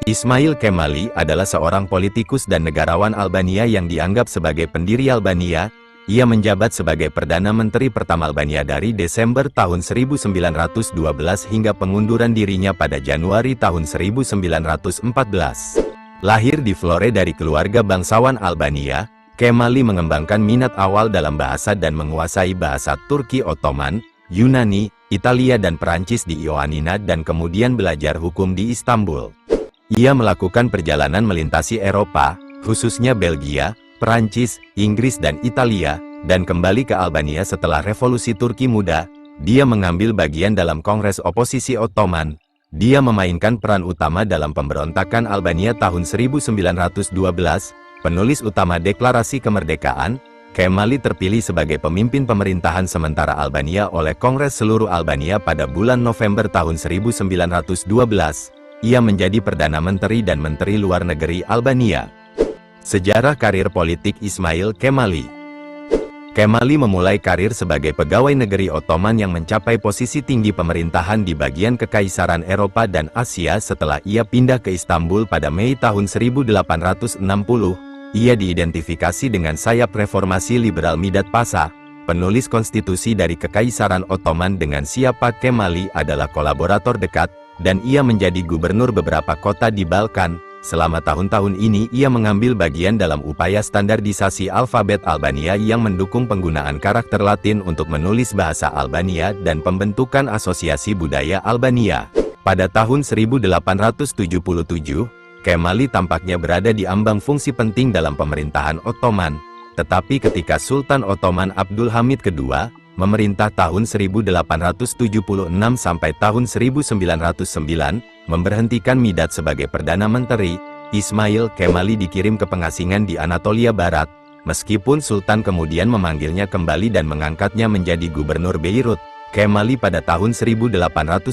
Ismail Kemali adalah seorang politikus dan negarawan Albania yang dianggap sebagai pendiri Albania. Ia menjabat sebagai Perdana Menteri pertama Albania dari Desember tahun 1912 hingga pengunduran dirinya pada Januari tahun 1914. Lahir di Vlore dari keluarga bangsawan Albania, Kemali mengembangkan minat awal dalam bahasa dan menguasai bahasa Turki Ottoman, Yunani, Italia dan Perancis di Ioannina dan kemudian belajar hukum di Istanbul. Ia melakukan perjalanan melintasi Eropa, khususnya Belgia, Perancis, Inggris dan Italia, dan kembali ke Albania setelah Revolusi Turki Muda. Dia mengambil bagian dalam Kongres Oposisi Ottoman. Dia memainkan peran utama dalam pemberontakan Albania tahun 1912, penulis utama Deklarasi Kemerdekaan. Kemali terpilih sebagai pemimpin pemerintahan sementara Albania oleh Kongres Seluruh Albania pada bulan November tahun 1912. Ia menjadi Perdana Menteri dan Menteri Luar Negeri Albania. Sejarah karir politik Ismail Kemali. Kemali memulai karir sebagai pegawai negeri Ottoman yang mencapai posisi tinggi pemerintahan di bagian Kekaisaran Eropa dan Asia setelah ia pindah ke Istanbul pada Mei tahun 1860. Ia diidentifikasi dengan sayap reformasi liberal Mithat Pasha, penulis konstitusi dari Kekaisaran Ottoman. Dengan siapa Kemali adalah kolaborator dekat, dan ia menjadi gubernur beberapa kota di Balkan. Selama tahun-tahun ini ia mengambil bagian dalam upaya standarisasi alfabet Albania yang mendukung penggunaan karakter Latin untuk menulis bahasa Albania dan pembentukan Asosiasi Budaya Albania. Pada tahun 1877, Kemali tampaknya berada di ambang fungsi penting dalam pemerintahan Ottoman. Tetapi ketika Sultan Ottoman Abdul Hamid II memerintah tahun 1876 sampai tahun 1909, memberhentikan Mithat sebagai Perdana Menteri, Ismail Kemali dikirim ke pengasingan di Anatolia Barat, meskipun Sultan kemudian memanggilnya kembali dan mengangkatnya menjadi Gubernur Beirut. Kemali pada tahun 1892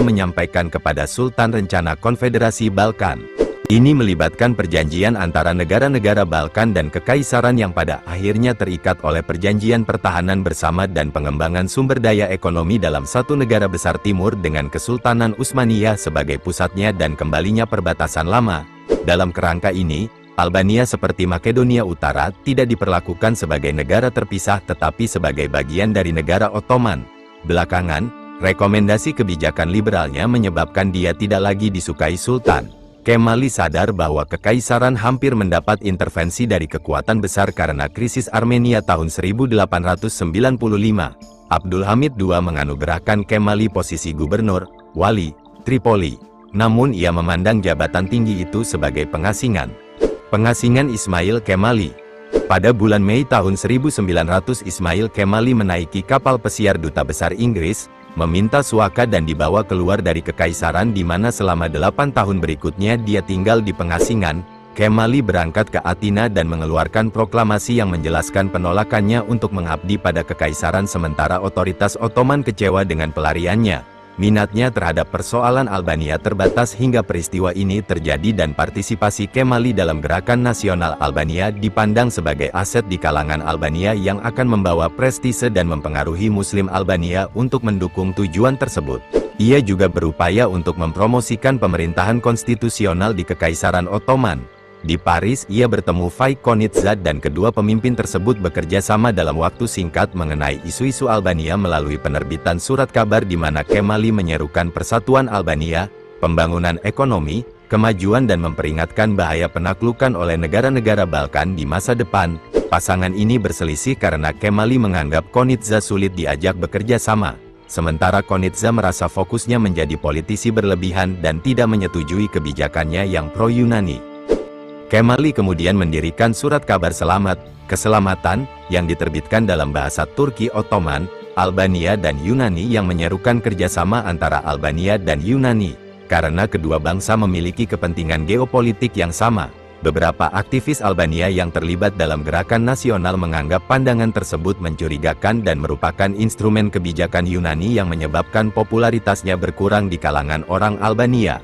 menyampaikan kepada Sultan rencana Konfederasi Balkan. Ini melibatkan perjanjian antara negara-negara Balkan dan Kekaisaran yang pada akhirnya terikat oleh perjanjian pertahanan bersama dan pengembangan sumber daya ekonomi dalam satu negara besar timur dengan Kesultanan Utsmaniyah sebagai pusatnya dan kembalinya perbatasan lama. Dalam kerangka ini, Albania seperti Makedonia Utara tidak diperlakukan sebagai negara terpisah tetapi sebagai bagian dari negara Ottoman. Belakangan, rekomendasi kebijakan liberalnya menyebabkan dia tidak lagi disukai Sultan. Kemali sadar bahwa Kekaisaran hampir mendapat intervensi dari kekuatan besar karena krisis Armenia tahun 1895. Abdul Hamid II menganugerahkan Kemali posisi gubernur, wali, Tripoli. Namun ia memandang jabatan tinggi itu sebagai pengasingan. Pengasingan Ismail Kemali. Pada bulan Mei tahun 1900 Ismail Kemali menaiki kapal pesiar Duta Besar Inggris, meminta suaka dan dibawa keluar dari Kekaisaran di mana selama 8 tahun berikutnya dia tinggal di pengasingan. Kemali berangkat ke Athena dan mengeluarkan proklamasi yang menjelaskan penolakannya untuk mengabdi pada Kekaisaran sementara otoritas Ottoman kecewa dengan pelariannya. Minatnya terhadap persoalan Albania terbatas hingga peristiwa ini terjadi dan partisipasi Kemali dalam gerakan nasional Albania dipandang sebagai aset di kalangan Albania yang akan membawa prestise dan mempengaruhi Muslim Albania untuk mendukung tujuan tersebut. Ia juga berupaya untuk mempromosikan pemerintahan konstitusional di Kekaisaran Ottoman. Di Paris, ia bertemu Faik Konitza dan kedua pemimpin tersebut bekerja sama dalam waktu singkat mengenai isu-isu Albania melalui penerbitan surat kabar di mana Kemali menyerukan persatuan Albania, pembangunan ekonomi, kemajuan dan memperingatkan bahaya penaklukan oleh negara-negara Balkan di masa depan. Pasangan ini berselisih karena Kemali menganggap Konitza sulit diajak bekerja sama. Sementara Konitza merasa fokusnya menjadi politisi berlebihan dan tidak menyetujui kebijakannya yang pro-Yunani. Kemali kemudian mendirikan surat kabar keselamatan, yang diterbitkan dalam bahasa Turki Ottoman, Albania dan Yunani yang menyerukan kerjasama antara Albania dan Yunani. Karena kedua bangsa memiliki kepentingan geopolitik yang sama, beberapa aktivis Albania yang terlibat dalam gerakan nasional menganggap pandangan tersebut mencurigakan dan merupakan instrumen kebijakan Yunani yang menyebabkan popularitasnya berkurang di kalangan orang Albania.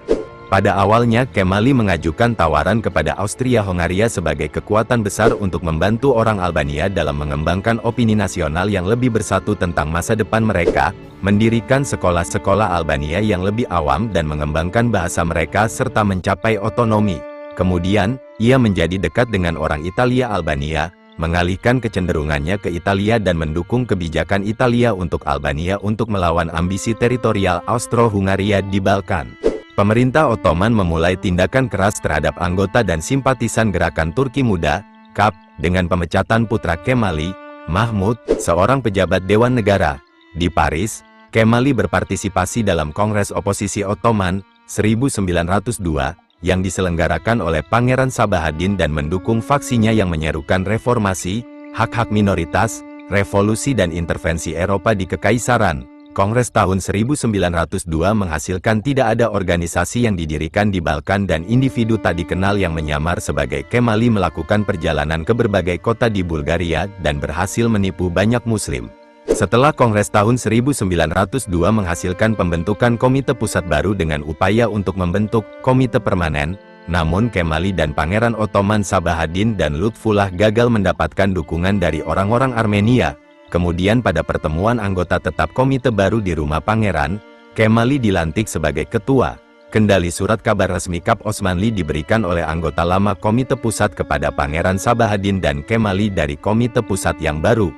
Pada awalnya Kemali mengajukan tawaran kepada Austria-Hongaria sebagai kekuatan besar untuk membantu orang Albania dalam mengembangkan opini nasional yang lebih bersatu tentang masa depan mereka, mendirikan sekolah-sekolah Albania yang lebih awam dan mengembangkan bahasa mereka serta mencapai otonomi. Kemudian, ia menjadi dekat dengan orang Italia Albania, mengalihkan kecenderungannya ke Italia dan mendukung kebijakan Italia untuk Albania untuk melawan ambisi teritorial Austro-Hungaria di Balkan. Pemerintah Ottoman memulai tindakan keras terhadap anggota dan simpatisan gerakan Turki Muda, KAP, dengan pemecatan putra Kemali, Mahmud, seorang pejabat Dewan Negara. Di Paris, Kemali berpartisipasi dalam Kongres Oposisi Ottoman, 1902, yang diselenggarakan oleh Pangeran Sabahaddin dan mendukung faksinya yang menyerukan reformasi, hak-hak minoritas, revolusi dan intervensi Eropa di Kekaisaran. Kongres tahun 1902 menghasilkan tidak ada organisasi yang didirikan di Balkan dan individu tak dikenal yang menyamar sebagai Kemali melakukan perjalanan ke berbagai kota di Bulgaria dan berhasil menipu banyak muslim. Setelah Kongres tahun 1902 menghasilkan pembentukan komite pusat baru dengan upaya untuk membentuk komite permanen, namun Kemali dan Pangeran Ottoman Sabahaddin dan Lutfullah gagal mendapatkan dukungan dari orang-orang Armenia. Kemudian pada pertemuan anggota tetap komite baru di rumah Pangeran, Kemali dilantik sebagai ketua. Kendali surat kabar resmi KAP Osmanli diberikan oleh anggota lama komite pusat kepada Pangeran Sabahaddin dan Kemali dari komite pusat yang baru.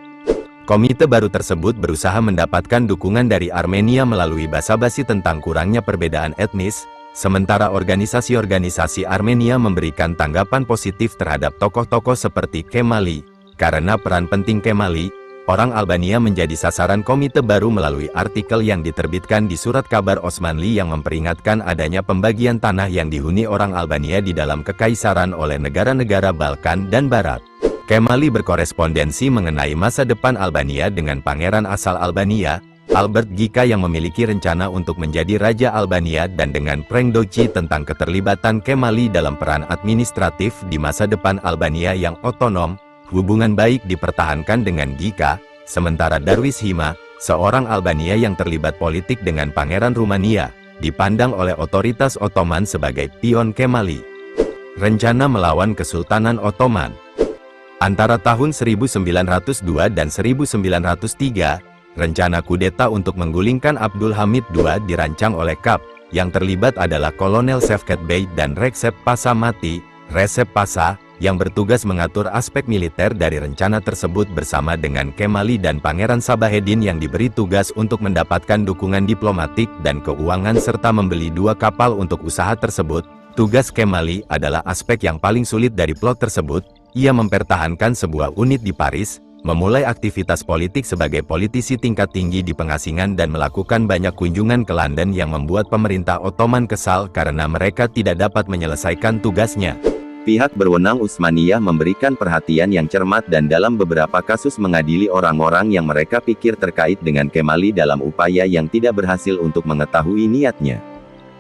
Komite baru tersebut berusaha mendapatkan dukungan dari Armenia melalui basa-basi tentang kurangnya perbedaan etnis, sementara organisasi-organisasi Armenia memberikan tanggapan positif terhadap tokoh-tokoh seperti Kemali. Karena peran penting Kemali, orang Albania menjadi sasaran komite baru melalui artikel yang diterbitkan di Surat Kabar Osmanli yang memperingatkan adanya pembagian tanah yang dihuni orang Albania di dalam kekaisaran oleh negara-negara Balkan dan Barat. Kemali berkorespondensi mengenai masa depan Albania dengan Pangeran asal Albania, Albert Gika yang memiliki rencana untuk menjadi Raja Albania dan dengan Frank Doci tentang keterlibatan Kemali dalam peran administratif di masa depan Albania yang otonom. Hubungan baik dipertahankan dengan Gika, sementara Darwish Hima, seorang Albania yang terlibat politik dengan Pangeran Rumania, dipandang oleh otoritas Ottoman sebagai pion Kemali. Rencana melawan Kesultanan Ottoman. Antara tahun 1902 dan 1903, rencana kudeta untuk menggulingkan Abdul Hamid II dirancang oleh KAP, yang terlibat adalah Kolonel Şevket Bey dan Recep Pasha Mati. Recep Pasha, yang bertugas mengatur aspek militer dari rencana tersebut bersama dengan Kemali dan Pangeran Sabahaddin yang diberi tugas untuk mendapatkan dukungan diplomatik dan keuangan serta membeli 2 kapal untuk usaha tersebut. Tugas Kemali adalah aspek yang paling sulit dari plot tersebut. Ia mempertahankan sebuah unit di Paris, memulai aktivitas politik sebagai politisi tingkat tinggi di pengasingan dan melakukan banyak kunjungan ke London yang membuat pemerintah Ottoman kesal karena mereka tidak dapat menyelesaikan tugasnya. Pihak berwenang Utsmaniyah memberikan perhatian yang cermat dan dalam beberapa kasus mengadili orang-orang yang mereka pikir terkait dengan Kemali dalam upaya yang tidak berhasil untuk mengetahui niatnya.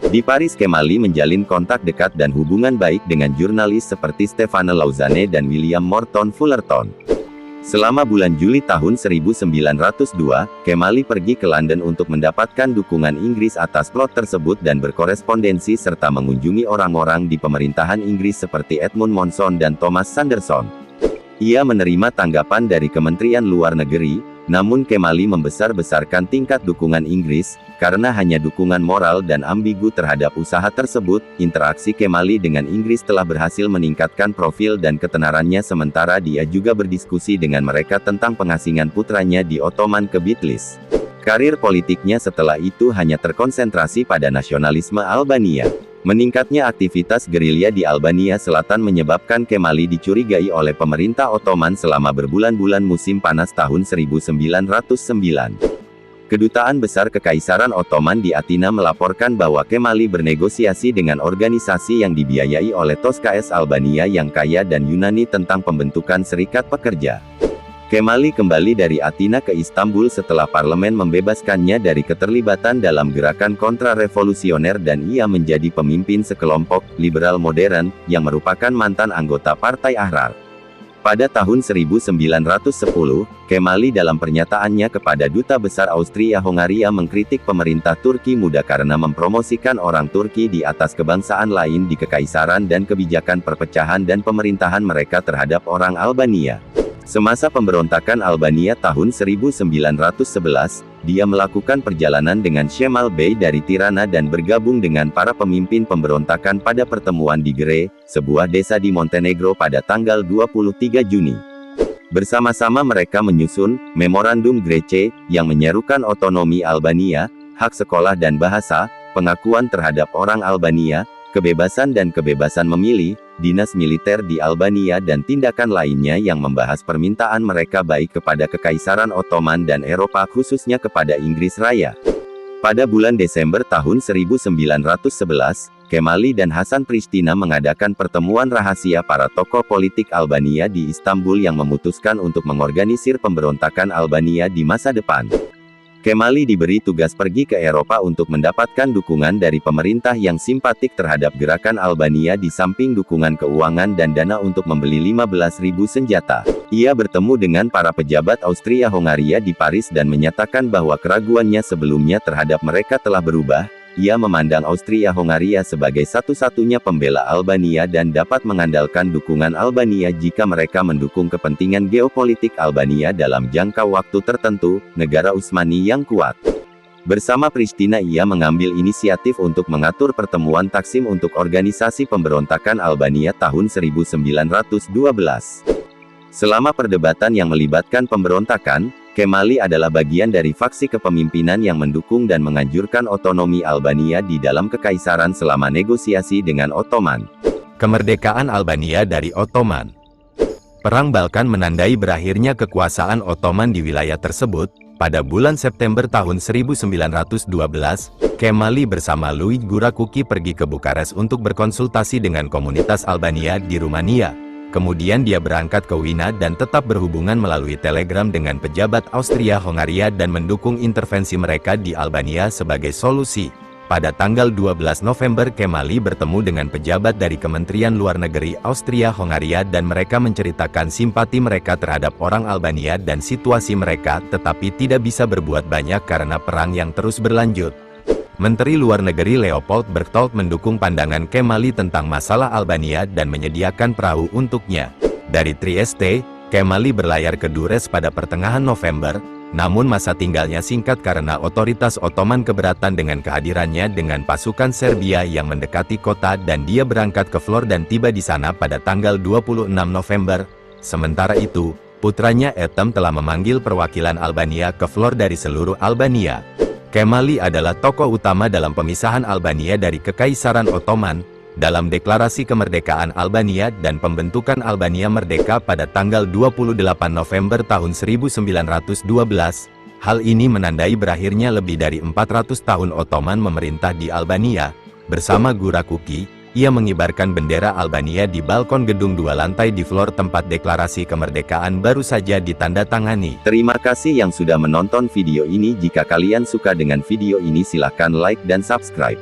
Di Paris Kemali menjalin kontak dekat dan hubungan baik dengan jurnalis seperti Stefano Lauzane dan William Morton Fullerton. Selama bulan Juli tahun 1902, Kemali pergi ke London untuk mendapatkan dukungan Inggris atas plot tersebut dan berkorespondensi serta mengunjungi orang-orang di pemerintahan Inggris seperti Edmund Monson dan Thomas Sanderson. Ia menerima tanggapan dari Kementerian Luar Negeri, namun Kemali membesar-besarkan tingkat dukungan Inggris, karena hanya dukungan moral dan ambigu terhadap usaha tersebut. Interaksi Kemali dengan Inggris telah berhasil meningkatkan profil dan ketenarannya sementara dia juga berdiskusi dengan mereka tentang pengasingan putranya di Ottoman ke Bitlis. Karir politiknya setelah itu hanya terkonsentrasi pada nasionalisme Albania. Meningkatnya aktivitas gerilya di Albania Selatan menyebabkan Kemali dicurigai oleh pemerintah Ottoman selama berbulan-bulan musim panas tahun 1909. Kedutaan Besar Kekaisaran Ottoman di Athena melaporkan bahwa Kemali bernegosiasi dengan organisasi yang dibiayai oleh Toskas Albania yang kaya dan Yunani tentang pembentukan serikat pekerja. Kemali kembali dari Athena ke Istanbul setelah parlemen membebaskannya dari keterlibatan dalam gerakan kontra-revolusioner dan ia menjadi pemimpin sekelompok liberal modern, yang merupakan mantan anggota Partai Ahrar. Pada tahun 1910, Kemali dalam pernyataannya kepada Duta Besar Austria-Hongaria mengkritik pemerintah Turki muda karena mempromosikan orang Turki di atas kebangsaan lain di kekaisaran dan kebijakan perpecahan dan pemerintahan mereka terhadap orang Albania. Semasa pemberontakan Albania tahun 1911, dia melakukan perjalanan dengan Cemal Bey dari Tirana dan bergabung dengan para pemimpin pemberontakan pada pertemuan di Gre, sebuah desa di Montenegro pada tanggal 23 Juni. Bersama-sama mereka menyusun Memorandum Grece, yang menyerukan otonomi Albania, hak sekolah dan bahasa, pengakuan terhadap orang Albania, kebebasan dan kebebasan memilih, dinas militer di Albania dan tindakan lainnya yang membahas permintaan mereka baik kepada Kekaisaran Ottoman dan Eropa khususnya kepada Inggris Raya. Pada bulan Desember tahun 1911, Kemali dan Hasan Pristina mengadakan pertemuan rahasia para tokoh politik Albania di Istanbul yang memutuskan untuk mengorganisir pemberontakan Albania di masa depan. Kemali diberi tugas pergi ke Eropa untuk mendapatkan dukungan dari pemerintah yang simpatik terhadap gerakan Albania di samping dukungan keuangan dan dana untuk membeli 15.000 senjata. Ia bertemu dengan para pejabat Austria-Hongaria di Paris dan menyatakan bahwa keraguannya sebelumnya terhadap mereka telah berubah. Ia memandang Austria-Hongaria sebagai satu-satunya pembela Albania dan dapat mengandalkan dukungan Albania jika mereka mendukung kepentingan geopolitik Albania dalam jangka waktu tertentu, negara Utsmani yang kuat. Bersama Pristina ia mengambil inisiatif untuk mengatur pertemuan Taksim untuk organisasi pemberontakan Albania tahun 1912. Selama perdebatan yang melibatkan pemberontakan, Kemali adalah bagian dari faksi kepemimpinan yang mendukung dan menganjurkan otonomi Albania di dalam kekaisaran selama negosiasi dengan Ottoman. Kemerdekaan Albania dari Ottoman. Perang Balkan menandai berakhirnya kekuasaan Ottoman di wilayah tersebut. Pada bulan September tahun 1912, Kemali bersama Louis Gurakuki pergi ke Bukares untuk berkonsultasi dengan komunitas Albania di Rumania. Kemudian dia berangkat ke Wina dan tetap berhubungan melalui telegram dengan pejabat Austria-Hongaria dan mendukung intervensi mereka di Albania sebagai solusi. Pada tanggal 12 November Kemali bertemu dengan pejabat dari Kementerian Luar Negeri Austria-Hongaria dan mereka menceritakan simpati mereka terhadap orang Albania dan situasi mereka, tetapi tidak bisa berbuat banyak karena perang yang terus berlanjut. Menteri Luar Negeri Leopold Berchtold mendukung pandangan Kemali tentang masalah Albania dan menyediakan perahu untuknya. Dari Trieste, Kemali berlayar ke Durrës pada pertengahan November, namun masa tinggalnya singkat karena otoritas Ottoman keberatan dengan kehadirannya dengan pasukan Serbia yang mendekati kota dan dia berangkat ke Vlorë dan tiba di sana pada tanggal 26 November. Sementara itu, putranya Ethem telah memanggil perwakilan Albania ke Vlorë dari seluruh Albania. Kemali adalah tokoh utama dalam pemisahan Albania dari Kekaisaran Ottoman, dalam deklarasi kemerdekaan Albania dan pembentukan Albania merdeka pada tanggal 28 November tahun 1912. Hal ini menandai berakhirnya lebih dari 400 tahun Ottoman memerintah di Albania. Bersama Gurakuki, ia mengibarkan bendera Albania di balkon gedung 2 lantai di Vlorë tempat deklarasi kemerdekaan baru saja ditandatangani. Terima kasih yang sudah menonton video ini. Jika kalian suka dengan video ini silahkan like dan subscribe.